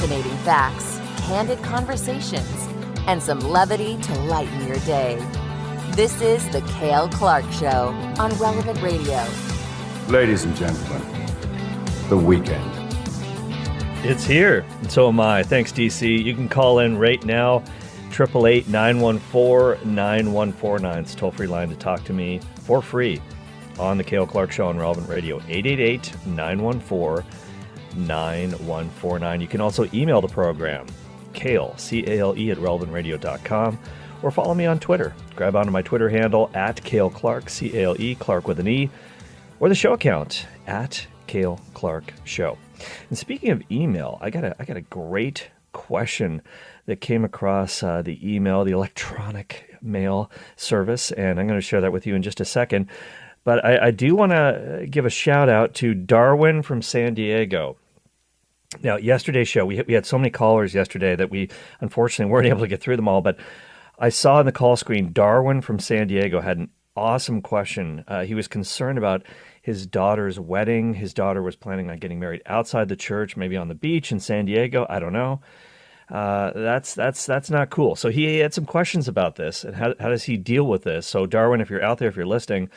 Fascinating facts, candid conversations, and some levity to lighten your day. This is the Cale Clarke Show on Relevant Radio. Ladies and gentlemen, the weekend. It's here, and so am I. Thanks, DC. You can call in right now, 888-914-9149. It's a toll-free line to talk to me for free on the Cale Clarke Show on Relevant Radio, 888-914-9149. You can also email the program, Cale, C-A-L-E, at relevantradio.com, or follow me on Twitter. Grab onto my Twitter handle, at Cale Clarke, C-A-L-E, Clarke with an E, or the show account, at Cale Clarke Show. And speaking of email, I got a great question that came across the email, the electronic mail service, and I'm going to share that with you in just a second. But I do want to give a shout out to Darwin from San Diego. Now, yesterday's show, we had so many callers yesterday that we unfortunately weren't able to get through them all, but I saw on the call screen, Darwin from San Diego had an awesome question. He was concerned about his daughter's wedding. His daughter was planning on getting married outside the church, maybe on the beach in San Diego. I don't know. That's not cool. So he had some questions about this, and how does he deal with this? So Darwin, if you're out there, if you're listening,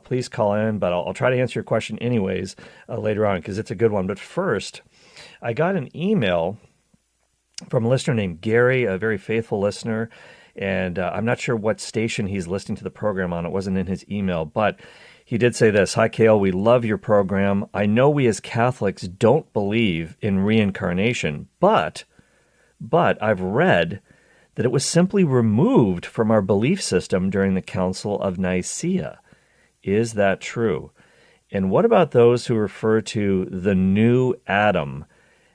please call in, but I'll try to answer your question anyways later on because it's a good one. But first, I got an email from a listener named Gary, a very faithful listener, and I'm not sure what station he's listening to the program on. It wasn't in his email, but he did say this: "Hi, Cale, we love your program. I know we as Catholics don't believe in reincarnation, but I've read that it was simply removed from our belief system during the Council of Nicaea. Is that true? And what about those who refer to the new Adam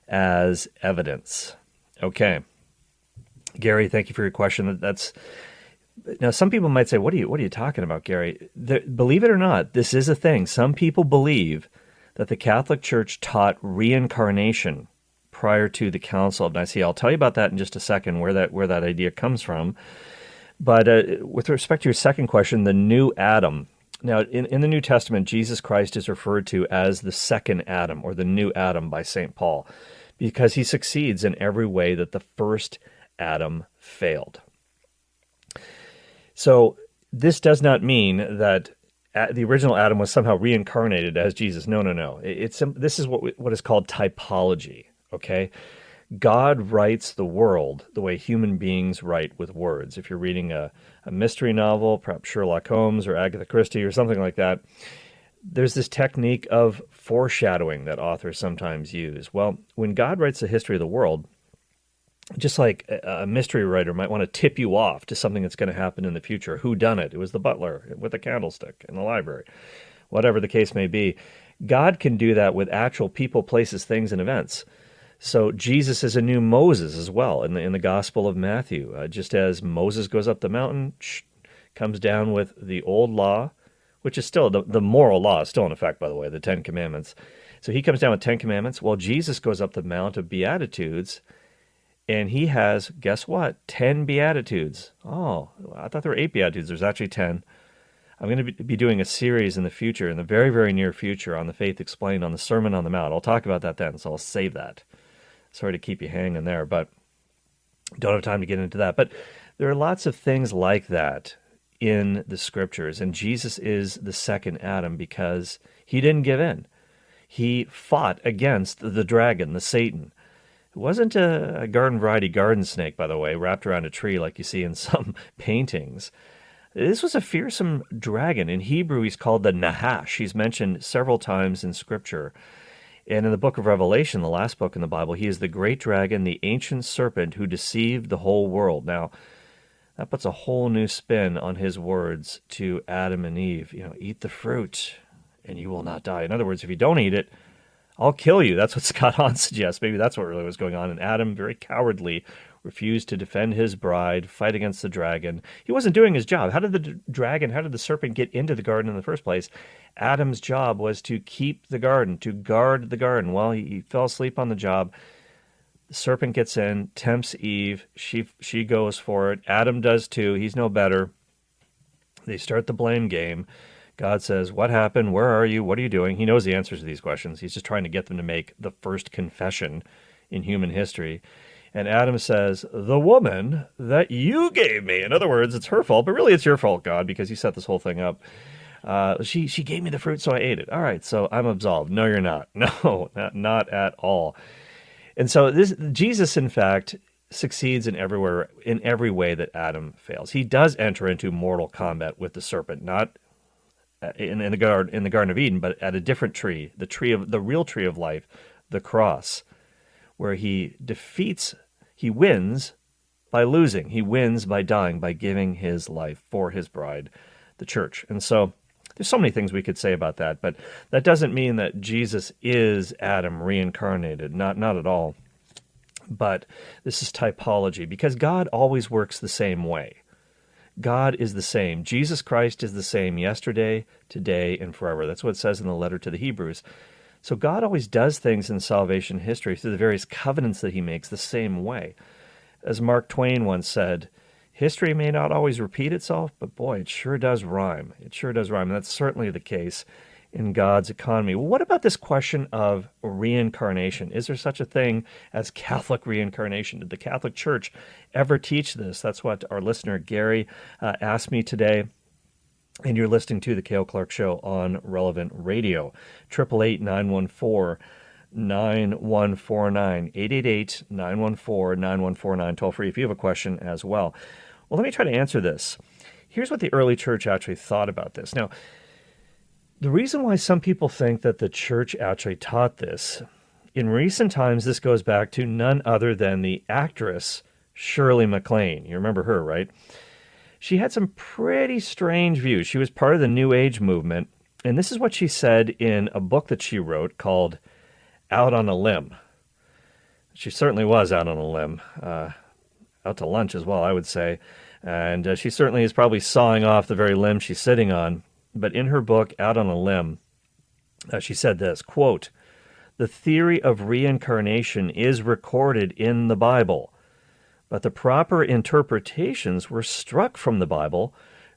as evidence?" Okay. Gary, thank you for your question. Now, some people might say, what are you talking about, Gary? Believe it or not, this is a thing. Some people believe that the Catholic Church taught reincarnation prior to the Council of Nicaea. I'll tell you about that in just a second, where that idea comes from. But with respect to your second question, the new Adam. Now, in the New Testament, Jesus Christ is referred to as the second Adam, or the new Adam by St. Paul, because he succeeds in every way that the first Adam failed. So this does not mean that the original Adam was somehow reincarnated as Jesus. No. This is what is called typology, okay? God writes the world the way human beings write with words. If you're reading a mystery novel, perhaps Sherlock Holmes or Agatha Christie or something like that, there's this technique of foreshadowing that authors sometimes use. Well, when God writes the history of the world, just like a mystery writer might want to tip you off to something that's going to happen in the future. Who done it? It was the butler with a candlestick in the library. Whatever the case may be, God can do that with actual people, places, things, and events. So Jesus is a new Moses as well in the Gospel of Matthew. Just as Moses goes up the mountain, comes down with the old law, which is still, the moral law is still in effect, by the way, the Ten Commandments. So he comes down with 10 commandments. Well, Jesus goes up the Mount of Beatitudes, and he has, guess what, 10 Beatitudes. Oh, I thought there were 8 Beatitudes. There's actually 10. I'm going to be doing a series in the future, in the very, very near future, on the Faith Explained, on the Sermon on the Mount. I'll talk about that then, so I'll save that. Sorry to keep you hanging there, but don't have time to get into that. But there are lots of things like that in the Scriptures, and Jesus is the second Adam because he didn't give in. He fought against the dragon, the Satan. It wasn't a garden variety garden snake, by the way, wrapped around a tree like you see in some paintings. This was a fearsome dragon. In Hebrew, he's called the Nahash. He's mentioned several times in Scripture. And in the book of Revelation, the last book in the Bible, he is the great dragon, the ancient serpent who deceived the whole world. Now, that puts a whole new spin on his words to Adam and Eve. Eat the fruit and you will not die. In other words, if you don't eat it, I'll kill you. That's what Scott Hahn suggests. Maybe that's what really was going on. And Adam, very cowardly, refused to defend his bride, fight against the dragon. He wasn't doing his job. How did the serpent get into the garden in the first place? Adam's job was to keep the garden, to guard the garden. Well, he fell asleep on the job. The serpent gets in, tempts Eve. She goes for it. Adam does too. He's no better. They start the blame game. God says, what happened? Where are you? What are you doing? He knows the answers to these questions. He's just trying to get them to make the first confession in human history. And Adam says, the woman that you gave me. In other words, it's her fault, but really it's your fault, God, because you set this whole thing up. She gave me the fruit, so I ate it. All right, so I'm absolved. No, you're not. No, not at all. And so Jesus, in fact, succeeds in every way that Adam fails. He does enter into mortal combat with the serpent, not in the Garden of Eden, but at a different tree, the real tree of life, the cross, where he wins by losing. He wins by dying, by giving his life for his bride, the church. And so there's so many things we could say about that, but that doesn't mean that Jesus is Adam reincarnated. Not at all. But this is typology, because God always works the same way. God is the same. Jesus Christ is the same yesterday, today, and forever. That's what it says in the letter to the Hebrews. So God always does things in salvation history through the various covenants that he makes the same way. As Mark Twain once said, history may not always repeat itself, but boy, it sure does rhyme. It sure does rhyme, and that's certainly the case in God's economy. Well, what about this question of reincarnation? Is there such a thing as Catholic reincarnation? Did the Catholic Church ever teach this? That's what our listener Gary asked me today. And you're listening to the Cale Clarke Show on Relevant Radio. 888-914-9149. 888-914-9149. Toll free if you have a question as well. Well, let me try to answer this. Here's what the early church actually thought about this. Now, the reason why some people think that the church actually taught this, in recent times, this goes back to none other than the actress Shirley Maclaine. You remember her, right? She had some pretty strange views. She was part of the New Age movement, and this is what she said in a book that she wrote called Out on a Limb. She certainly was out on a limb, out to lunch as well, I would say, and she certainly is probably sawing off the very limb she's sitting on. But in her book, Out on a Limb, she said this, quote, "The theory of reincarnation is recorded in the Bible, but the proper interpretations were struck from the Bible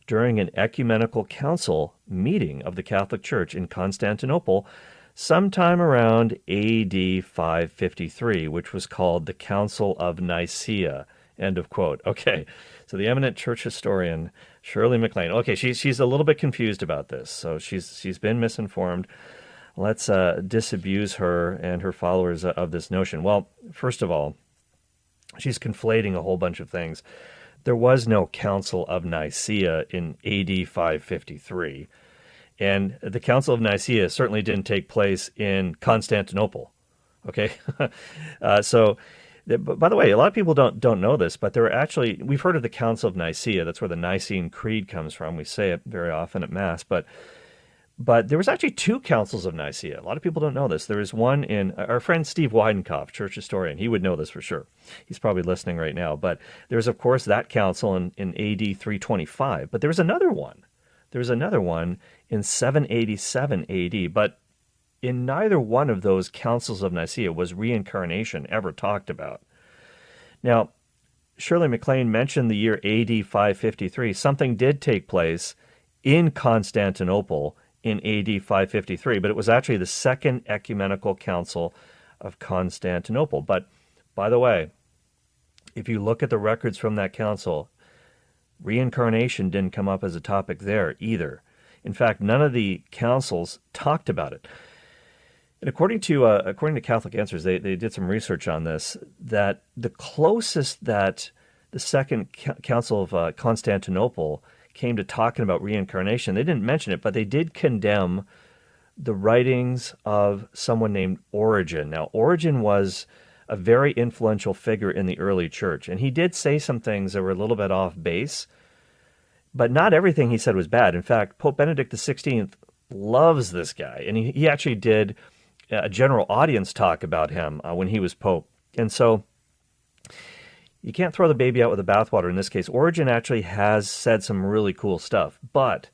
during an ecumenical council meeting of the Catholic Church in Constantinople sometime around AD 553, which was called the Council of Nicaea." End of quote. Okay, so the eminent church historian Shirley Maclaine. Okay, she's a little bit confused about this, so she's been misinformed. Let's disabuse her and her followers of this notion. Well, first of all, she's conflating a whole bunch of things. There was no Council of Nicaea in AD 553, and the Council of Nicaea certainly didn't take place in Constantinople. Okay, so. By the way, a lot of people don't know this, but there were actually, we've heard of the Council of Nicaea. That's where the Nicene Creed comes from. We say it very often at Mass, but there was actually two Councils of Nicaea. A lot of people don't know this. There was one in, our friend Steve Weidenkopf, church historian, he would know this for sure. He's probably listening right now. But there's, of course, that council in AD 325. But there was another one. There was another one in 787 AD, but in neither one of those councils of Nicaea was reincarnation ever talked about. Now, Shirley Maclaine mentioned the year AD 553. Something did take place in Constantinople in AD 553, but it was actually the Second Ecumenical Council of Constantinople. But, by the way, if you look at the records from that council, reincarnation didn't come up as a topic there either. In fact, none of the councils talked about it. And according to Catholic Answers, they did some research on this, that the closest that the Second Council of Constantinople came to talking about reincarnation, they didn't mention it, but they did condemn the writings of someone named Origen. Now, Origen was a very influential figure in the early church, and he did say some things that were a little bit off base, but not everything he said was bad. In fact, Pope Benedict XVI loves this guy, and he actually did a general audience talk about him when he was Pope. And so you can't throw the baby out with the bathwater in this case. Origen actually has said some really cool stuff, but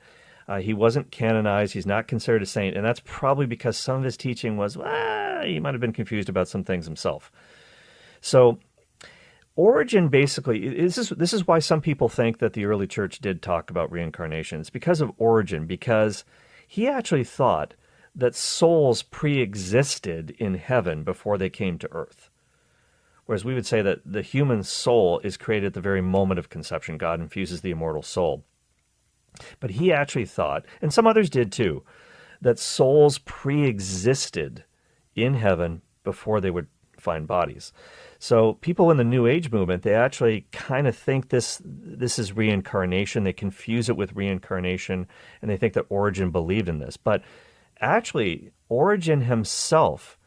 he wasn't canonized. He's not considered a saint, and that's probably because some of his teaching was, he might have been confused about some things himself. So Origen basically, this is why some people think that the early church did talk about reincarnation. It's because of Origen, because he actually thought that souls pre-existed in heaven before they came to earth. whereas we would say that the human soul is created at the very moment of conception. God infuses the immortal soul. But he actually thought, and some others did too, that souls pre-existed in heaven before they would find bodies. So people in the New Age movement, they actually kind of think this is reincarnation. They confuse it with reincarnation, and they think that Origen believed in this. But actually, Origen himself,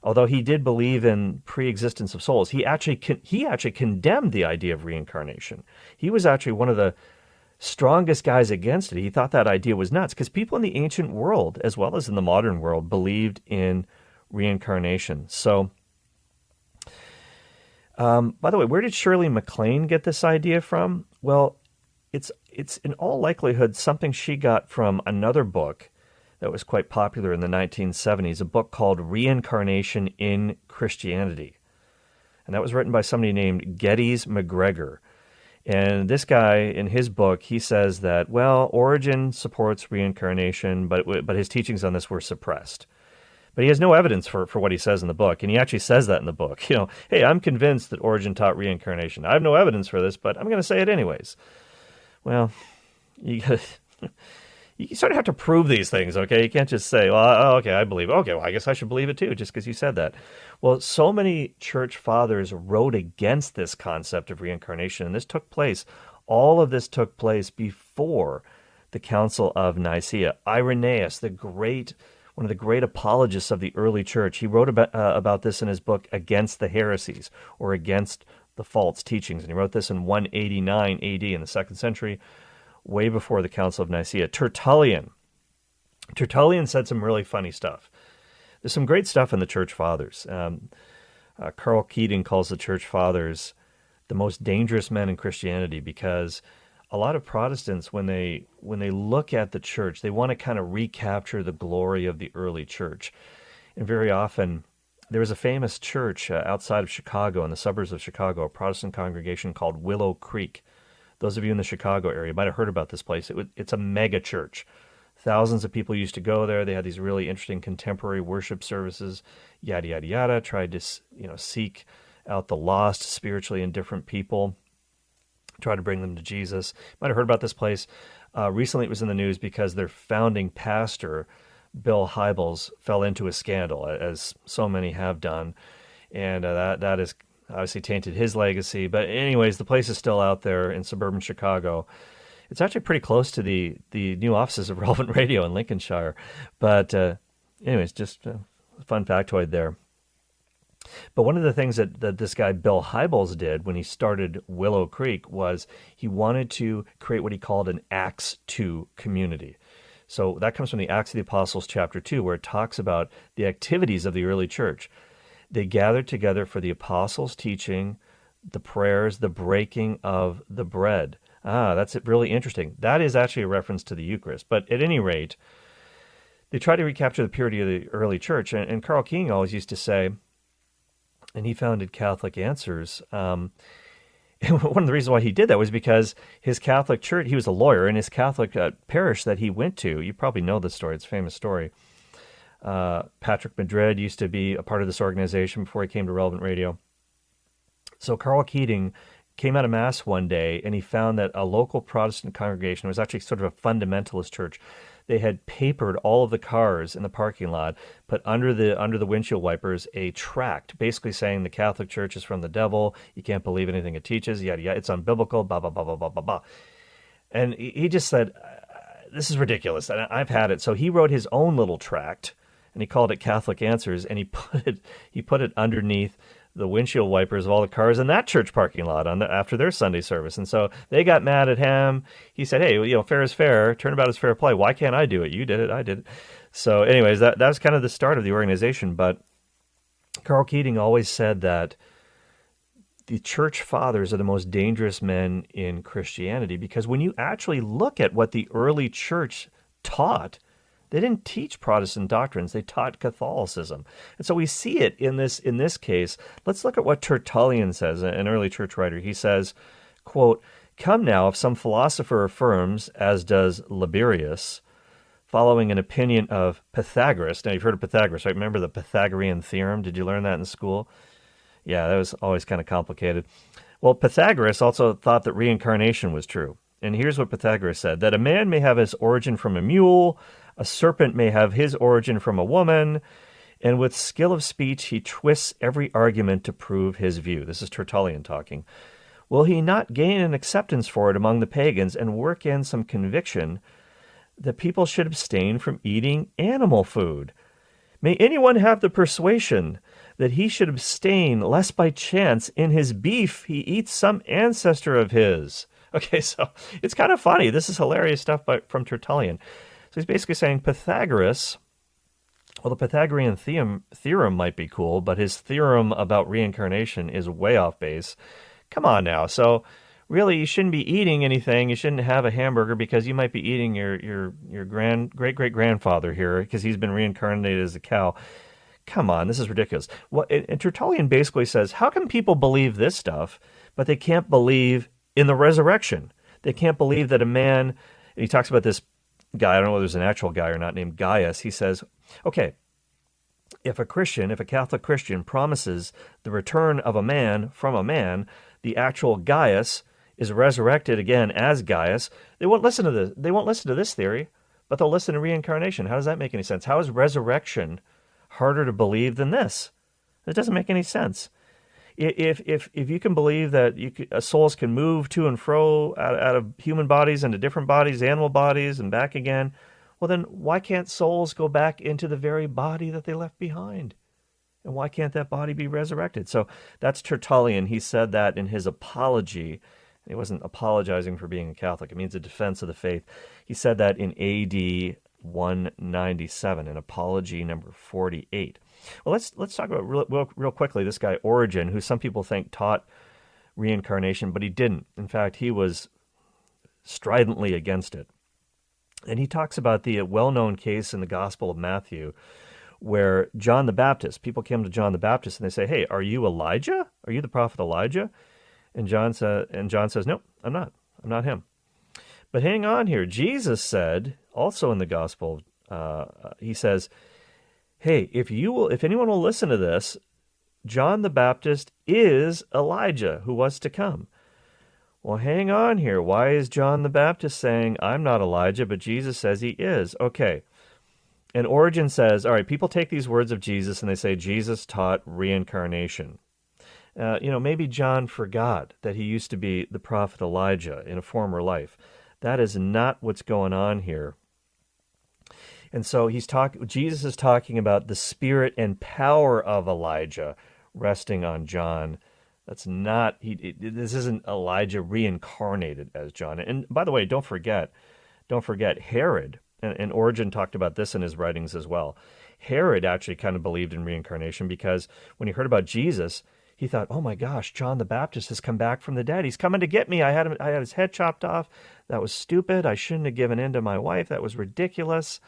although he did believe in pre-existence of souls, he actually condemned the idea of reincarnation. He was actually one of the strongest guys against it. He thought that idea was nuts because people in the ancient world, as well as in the modern world, believed in reincarnation. So, by the way, where did Shirley Maclaine get this idea from? Well, it's in all likelihood something she got from another book that was quite popular in the 1970s, a book called Reincarnation in Christianity. And that was written by somebody named Geddes McGregor. And this guy, in his book, he says that, well, Origen supports reincarnation, but his teachings on this were suppressed. But he has no evidence for what he says in the book, and he actually says that in the book. Hey, I'm convinced that Origen taught reincarnation. I have no evidence for this, but I'm going to say it anyways. Well, you sort of have to prove these things, okay? You can't just say, well, okay, I believe it. Okay, well, I guess I should believe it too, just because you said that. Well, so many church fathers wrote against this concept of reincarnation, and all of this took place before the Council of Nicaea. Irenaeus, one of the great apologists of the early church, he wrote about this in his book Against the Heresies, or Against the False Teachings, and he wrote this in 189 AD in the 2nd century, way before the Council of Nicaea. Tertullian said some really funny stuff. There's some great stuff in the Church Fathers. Karl Keating calls the Church Fathers the most dangerous men in Christianity because a lot of Protestants, when they look at the church, they want to kind of recapture the glory of the early church. And very often, there was a famous church outside of Chicago, in the suburbs of Chicago, a Protestant congregation called Willow Creek. Those of you in the Chicago area might have heard about this place. It's a mega church. Thousands of people used to go there. They had these really interesting contemporary worship services, yada, yada, yada, tried to seek out the lost, spiritually indifferent people, try to bring them to Jesus. You might have heard about this place. Recently it was in the news because their founding pastor, Bill Hybels, fell into a scandal, as so many have done. And that has obviously tainted his legacy. But anyways, the place is still out there in suburban Chicago. It's actually pretty close to the new offices of Relevant Radio in Lincolnshire. But anyways, just a fun factoid there. But one of the things that this guy Bill Hybels did when he started Willow Creek was he wanted to create what he called an Acts 2 community. So that comes from the Acts of the Apostles chapter 2, where it talks about the activities of the early church. They gathered together for the apostles' teaching, the prayers, the breaking of the bread. That's really interesting. That is actually a reference to the Eucharist. But at any rate, they try to recapture the purity of the early church. And Karl King always used to say, and he founded Catholic Answers. And one of the reasons why he did that was because his Catholic church, he was a lawyer, and his Catholic parish that he went to, you probably know this story, it's a famous story. Patrick Madrid used to be a part of this organization before he came to Relevant Radio. So Karl Keating came out of Mass one day, and he found that a local Protestant congregation, it was actually sort of a fundamentalist church, they had papered all of the cars in the parking lot, put under the windshield wipers a tract basically saying the Catholic Church is from the devil, you can't believe anything it teaches, yada, yada, it's unbiblical, blah, blah, blah, blah, blah, blah, blah. And he just said, this is ridiculous, and I've had it. So he wrote his own little tract, and he called it Catholic Answers, and he put it underneath the windshield wipers of all the cars in that church parking lot after their Sunday service. And so they got mad at him. He said, hey, fair is fair. Turnabout is fair play. Why can't I do it? You did it. I did it. So anyways, that was kind of the start of the organization. But Karl Keating always said that the church fathers are the most dangerous men in Christianity because when you actually look at what the early church taught, they didn't teach Protestant doctrines. They taught Catholicism. And so we see it in this case. Let's look at what Tertullian says, an early church writer. He says, quote, "Come now, if some philosopher affirms, as does Liberius, following an opinion of Pythagoras." Now, you've heard of Pythagoras, right? Remember the Pythagorean theorem? Did you learn that in school? Yeah, that was always kind of complicated. Well, Pythagoras also thought that reincarnation was true. And here's what Pythagoras said, that a man may have his origin from a mule, a serpent may have his origin from a woman, and with skill of speech he twists every argument to prove his view. This is Tertullian talking. Will he not gain an acceptance for it among the pagans and work in some conviction that people should abstain from eating animal food? May anyone have the persuasion that he should abstain lest by chance in his beef he eats some ancestor of his? Okay, so it's kind of funny. This is hilarious stuff from Tertullian. So he's basically saying Pythagoras, well, the Pythagorean theorem might be cool, but his theorem about reincarnation is way off base. Come on now. So really, you shouldn't be eating anything. You shouldn't have a hamburger because you might be eating your great-great-grandfather here because he's been reincarnated as a cow. Come on, this is ridiculous. Well, and Tertullian basically says, how can people believe this stuff, but they can't believe in the resurrection? They can't believe that a man, and he talks about this guy, I don't know whether there's an actual guy or not, named Gaius. He says, okay, if a Catholic Christian promises the return of a man from a man, the actual Gaius is resurrected again as Gaius, they won't listen to this. They won't listen to this theory, but they'll listen to reincarnation. How does that make any sense? How is resurrection harder to believe than this? It doesn't make any sense. If you can believe that souls can move to and fro out of human bodies into different bodies, animal bodies, and back again, well then why can't souls go back into the very body that they left behind? And why can't that body be resurrected? So that's Tertullian. He said that in his Apology. He wasn't apologizing for being a Catholic. It means a defense of the faith. He said that in AD 197, in Apology number 48. Well, let's talk about real quickly this guy Origen, who some people think taught reincarnation, but he didn't. In fact, he was stridently against it. And he talks about the well-known case in the Gospel of Matthew where John the Baptist, people came to John the Baptist and they say, hey, are you Elijah? Are you the prophet Elijah? And John says, no, I'm not. I'm not him. But hang on here. Jesus said, also in the Gospel, he says, hey, if anyone will listen to this, John the Baptist is Elijah who was to come. Well, hang on here. Why is John the Baptist saying, I'm not Elijah, but Jesus says he is? Okay. And Origen says, all right, people take these words of Jesus and they say Jesus taught reincarnation. Maybe John forgot that he used to be the prophet Elijah in a former life. That is not what's going on here. And so Jesus is talking about the spirit and power of Elijah resting on John. That's not, this isn't Elijah reincarnated as John. And by the way, don't forget Herod, and Origen talked about this in his writings as well. Herod actually kind of believed in reincarnation because when he heard about Jesus, he thought, oh my gosh, John the Baptist has come back from the dead. He's coming to get me. I had his head chopped off. That was stupid. I shouldn't have given in to my wife. That was ridiculous.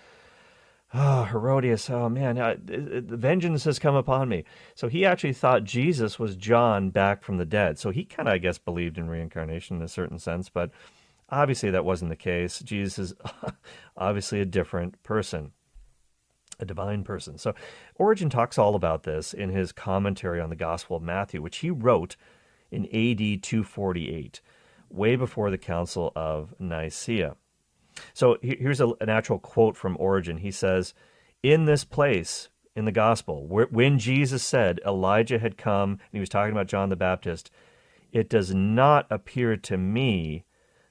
Oh, Herodias, oh man, the vengeance has come upon me. So he actually thought Jesus was John back from the dead. So he kind of, I guess, believed in reincarnation in a certain sense, but obviously that wasn't the case. Jesus is obviously a different person, a divine person. So Origen talks all about this in his commentary on the Gospel of Matthew, which he wrote in AD 248, way before the Council of Nicaea. So here's an actual quote from Origen. He says, in this place in the gospel, when Jesus said Elijah had come, and he was talking about John the Baptist, it does not appear to me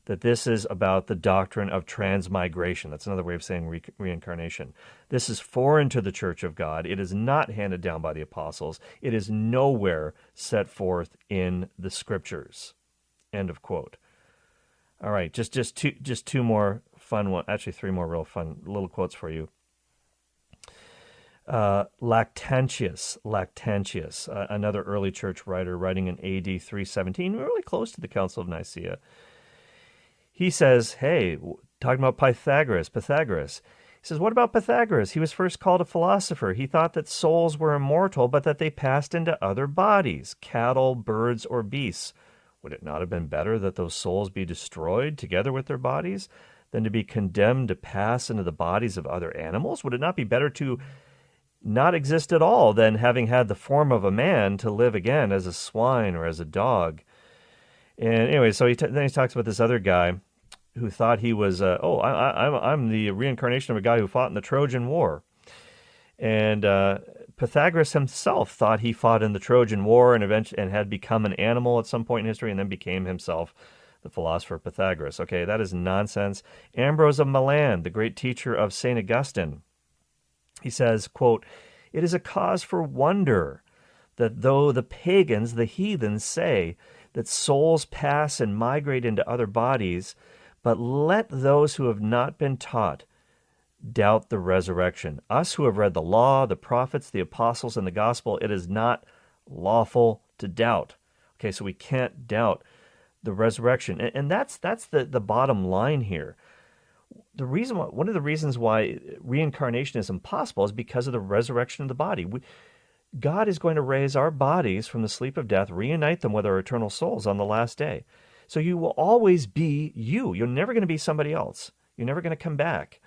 that this is about the doctrine of transmigration. That's another way of saying reincarnation. This is foreign to the Church of God. It is not handed down by the apostles. It is nowhere set forth in the Scriptures. End of quote. All right, just two more fun one. Actually, three more real fun little quotes for you. Lactantius, another early church writer, writing in AD 317, really close to the Council of Nicaea. He says, hey, talking about Pythagoras. He says, what about Pythagoras? He was first called a philosopher. He thought that souls were immortal, but that they passed into other bodies, cattle, birds, or beasts. Would it not have been better that those souls be destroyed together with their bodies than to be condemned to pass into the bodies of other animals? Would it not be better to not exist at all than having had the form of a man to live again as a swine or as a dog. And anyway, so then he talks about this other guy who thought he was, I'm the reincarnation of a guy who fought in the Trojan War. And Pythagoras himself thought he fought in the Trojan War and had become an animal at some point in history and then became himself the philosopher Pythagoras. Okay, that is nonsense. Ambrose of Milan, the great teacher of St. Augustine, he says, quote, "It is a cause for wonder that though the pagans, the heathens, say that souls pass and migrate into other bodies, but let those who have not been taught doubt the resurrection. Us who have read the law, the prophets, the apostles, and the gospel, it is not lawful to doubt." Okay, so we can't doubt the resurrection. And that's the bottom line here. One of the reasons why reincarnation is impossible is because of the resurrection of the body. God is going to raise our bodies from the sleep of death, reunite them with our eternal souls on the last day. So you will always be you. You're never going to be somebody else. You're never going to come back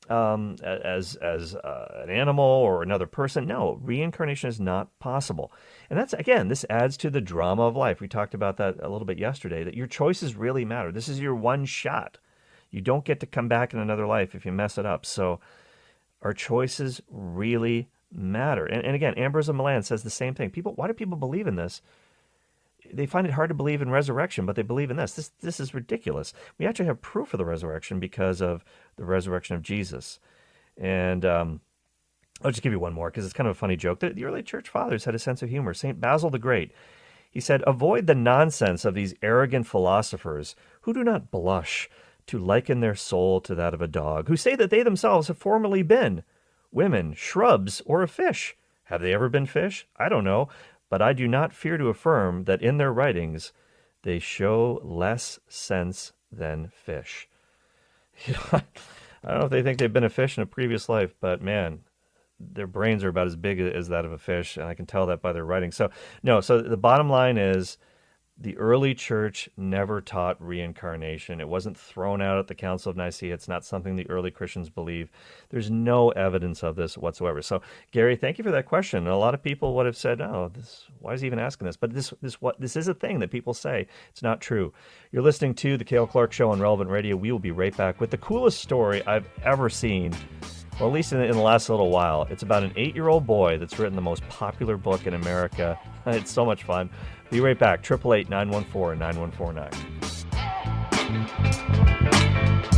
as an animal or another person. No, reincarnation is not possible. And that's, again, this adds to the drama of life. We talked about that a little bit yesterday, that your choices really matter. This is your one shot. You don't get to come back in another life if you mess it up. So our choices really matter. And again, Ambrose of Milan says the same thing. Why do people believe in this? They find it hard to believe in resurrection, but they believe in this. This is ridiculous. We actually have proof of the resurrection because of the resurrection of Jesus. And I'll just give you one more because it's kind of a funny joke. The early church fathers had a sense of humor. St. Basil the Great, he said, "Avoid the nonsense of these arrogant philosophers who do not blush to liken their soul to that of a dog, who say that they themselves have formerly been women, shrubs, or a fish. Have they ever been fish? I don't know, but I do not fear to affirm that in their writings they show less sense than fish." I don't know if they think they've been a fish in a previous life, but man, their brains are about as big as that of a fish, and I can tell that by their writing. So the bottom line is the early church never taught reincarnation. It wasn't thrown out at the Council of Nicaea. It's not something the early Christians believe. There's no evidence of this whatsoever. So, Gary, thank you for that question. And a lot of people would have said, why is he even asking this? But this is a thing that people say. It's not true. You're listening to the Cale Clarke Show on Relevant Radio. We will be right back with the coolest story I've ever seen, or at least in the last little while. It's about an 8-year-old boy that's written the most popular book in America. It's so much fun. Be right back. 888-914-9149.